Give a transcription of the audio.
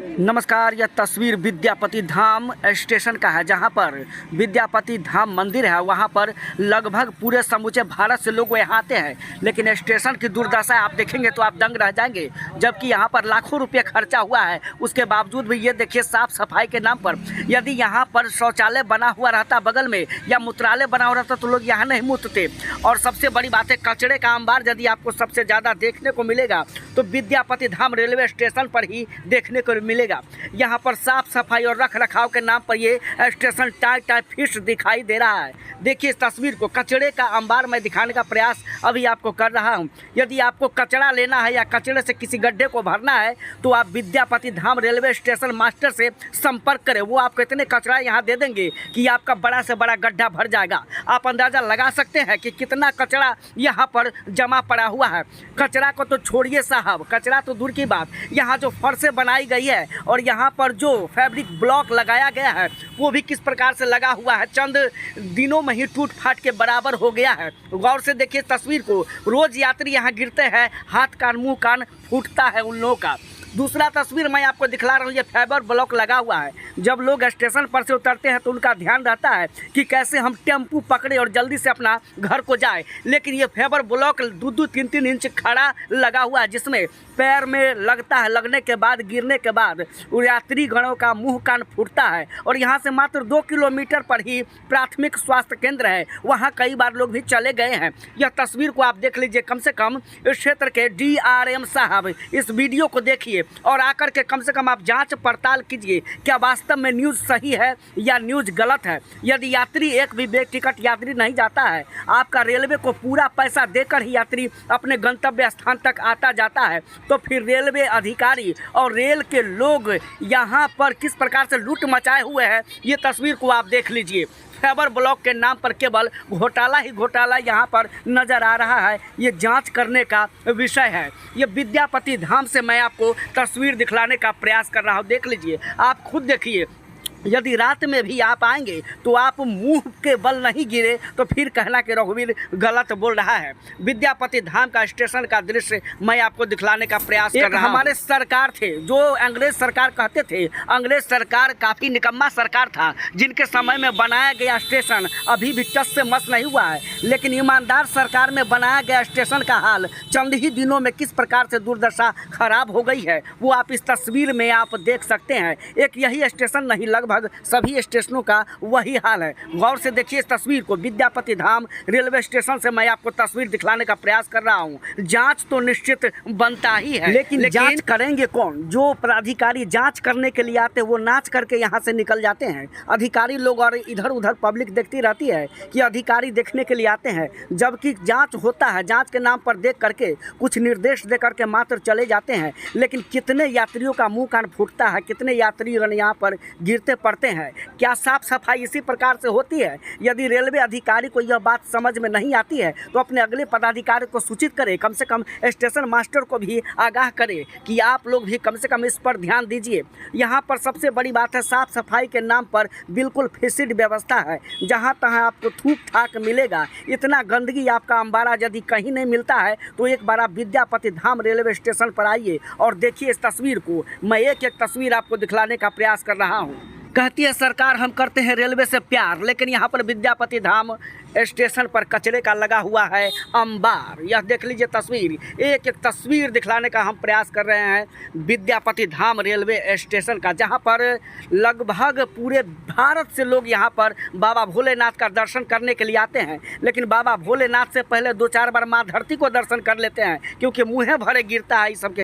नमस्कार। यह तस्वीर विद्यापति धाम स्टेशन का है, जहां पर विद्यापति धाम मंदिर है। वहां पर लगभग पूरे समूचे भारत से लोग यहाँ आते हैं, लेकिन स्टेशन की दुर्दशा आप देखेंगे तो आप दंग रह जाएंगे। जबकि यहाँ पर लाखों रुपये खर्चा हुआ है, उसके बावजूद भी ये देखिए साफ सफाई के नाम पर, यदि यहाँ पर शौचालय बना हुआ रहता बगल में या मूत्रालय बना हुआ रहता तो लोग यहाँ नहीं मूत्रते। और सबसे बड़ी बात है, कचरे का अंबार यदि आपको सबसे ज़्यादा देखने को मिलेगा तो विद्यापति धाम रेलवे स्टेशन पर ही देखने को मिलेगा। यहाँ पर साफ सफाई और रख रखाव के नाम पर ये स्टेशन टाइट फिश दिखाई दे रहा है। देखिए इस तस्वीर को, कचरे का अंबार मैं दिखाने का प्रयास अभी आपको कर रहा हूँ। यदि आपको कचरा लेना है या कचरे से किसी गड्ढे को भरना है तो आप Vidyapati Dham railway station master से संपर्क करें। वो आपको इतने कचरा यहाँ दे देंगे कि आपका बड़ा से बड़ा गड्ढा भर जाएगा। आप अंदाज़ा लगा सकते हैं कि कितना कचरा यहाँ पर जमा पड़ा हुआ है। कचरा को तो छोड़िए साहब, कचरा तो दूर की बात, यहाँ जो फर्शें बनाई गई है और यहाँ पर जो फैब्रिक ब्लॉक लगाया गया है वो भी किस प्रकार से लगा हुआ है, चंद दिनों में ही टूट फाट के बराबर हो गया है। गौर से देखिए तस्वीर को, रोज यात्री यहाँ गिरते हैं, हाथ कान मुंह कान फूटता है उन लोगों का। दूसरा तस्वीर मैं आपको दिखला रहा हूँ, ये फाइबर ब्लॉक लगा हुआ है। जब लोग स्टेशन पर से उतरते हैं तो उनका ध्यान रहता है कि कैसे हम टेम्पू पकड़े और जल्दी से अपना घर को जाए, लेकिन ये फाइबर ब्लॉक 2-3 इंच खड़ा लगा हुआ है, जिसमें पैर में लगता है, लगने के बाद गिरने के बाद यात्री गणों का मुंह कान फूटता है। और यहाँ से मात्र 2 किलोमीटर पर ही प्राथमिक स्वास्थ्य केंद्र है, वहाँ कई बार लोग भी चले गए हैं। यह तस्वीर को आप देख लीजिए, कम से कम इस क्षेत्र के DRM साहब इस वीडियो को देखिए और आकर के कम से कम आप जांच पड़ताल कीजिए, क्या वास्तव में न्यूज़ सही है या न्यूज़ गलत है। यदि यात्री एक भी बेग टिकट यात्री नहीं जाता है, आपका रेलवे को पूरा पैसा देकर ही यात्री अपने गंतव्य स्थान तक आता जाता है, तो फिर रेलवे अधिकारी और रेल के लोग यहाँ पर किस प्रकार से लूट मचाए हुए हैं, ये तस्वीर को आप देख लीजिए। फाइबर ब्लॉक के नाम पर केवल घोटाला ही घोटाला यहाँ पर नज़र आ रहा है। ये जांच करने का विषय है। ये विद्यापति धाम से मैं आपको तस्वीर दिखलाने का प्रयास कर रहा हूँ, देख लीजिए, आप खुद देखिए। यदि रात में भी आप आएंगे तो आप मुंह के बल नहीं गिरे तो फिर कहना कि रघुवीर गलत बोल रहा है। विद्यापति धाम का स्टेशन का दृश्य मैं आपको दिखलाने का प्रयास कर रहा हूं। हमारे सरकार थे जो अंग्रेज सरकार कहते थे, अंग्रेज सरकार काफ़ी निकम्मा सरकार था, जिनके समय में बनाया गया स्टेशन अभी भी टस से मस नहीं हुआ है। लेकिन ईमानदार सरकार में बनाया गया स्टेशन का हाल चंद ही दिनों में किस प्रकार से दुर्दशा खराब हो गई है, वो आप इस तस्वीर में आप देख सकते हैं। एक यही स्टेशन नहीं, लगभग सभी स्टेशनों का वही हाल है। गौर से देखिए इस तस्वीर को। विद्यापति धाम रेलवे स्टेशन से मैं आपको तस्वीर दिखलाने का प्रयास कर रहा हूं। जांच तो निश्चित बनता ही है, लेकिन जांच करेंगे कौन? जो प्राधिकारी जांच करने के लिए आते हैं वो नाच करके यहां से निकल जाते हैं। अधिकारी लोग और इधर उधर पब्लिक देखती रहती है कि अधिकारी देखने के लिए आते हैं, जबकि जाँच होता है। जाँच के नाम पर देख करके कुछ निर्देश दे करके मात्र चले जाते हैं। लेकिन कितने यात्रियों का मुँह कान फूटता है, कितने यात्री यहाँ पर गिरते पड़ते हैं। क्या साफ सफाई इसी प्रकार से होती है? यदि रेलवे अधिकारी को यह बात समझ में नहीं आती है तो अपने अगले पदाधिकारी को सूचित करे, कम से कम स्टेशन मास्टर को भी आगाह करे कि आप लोग भी कम से कम इस पर ध्यान दीजिए। यहाँ पर सबसे बड़ी बात है, साफ सफाई के नाम पर बिल्कुल फिक्स्ड व्यवस्था है। जहाँ तहाँ आपको थूक ठाक मिलेगा। इतना गंदगी आपका अंबारा यदि कहीं नहीं मिलता है तो एक बार आप विद्यापति धाम रेलवे स्टेशन पर आइए और देखिए इस तस्वीर को। मैं एक तस्वीर आपको दिखलाने का प्रयास कर रहा हूँ। कहती है सरकार हम करते हैं रेलवे से प्यार, लेकिन यहाँ पर विद्यापति धाम स्टेशन पर कचरे का लगा हुआ है अंबार। यह देख लीजिए तस्वीर, एक तस्वीर दिखलाने का हम प्रयास कर रहे हैं विद्यापति धाम रेलवे स्टेशन का, जहाँ पर लगभग पूरे भारत से लोग यहाँ पर बाबा भोलेनाथ का दर्शन करने के लिए आते हैं। लेकिन बाबा भोलेनाथ से पहले 2-4 बार माँ धरती को दर्शन कर लेते हैं, क्योंकि मुँह भरे गिरता है इस सबके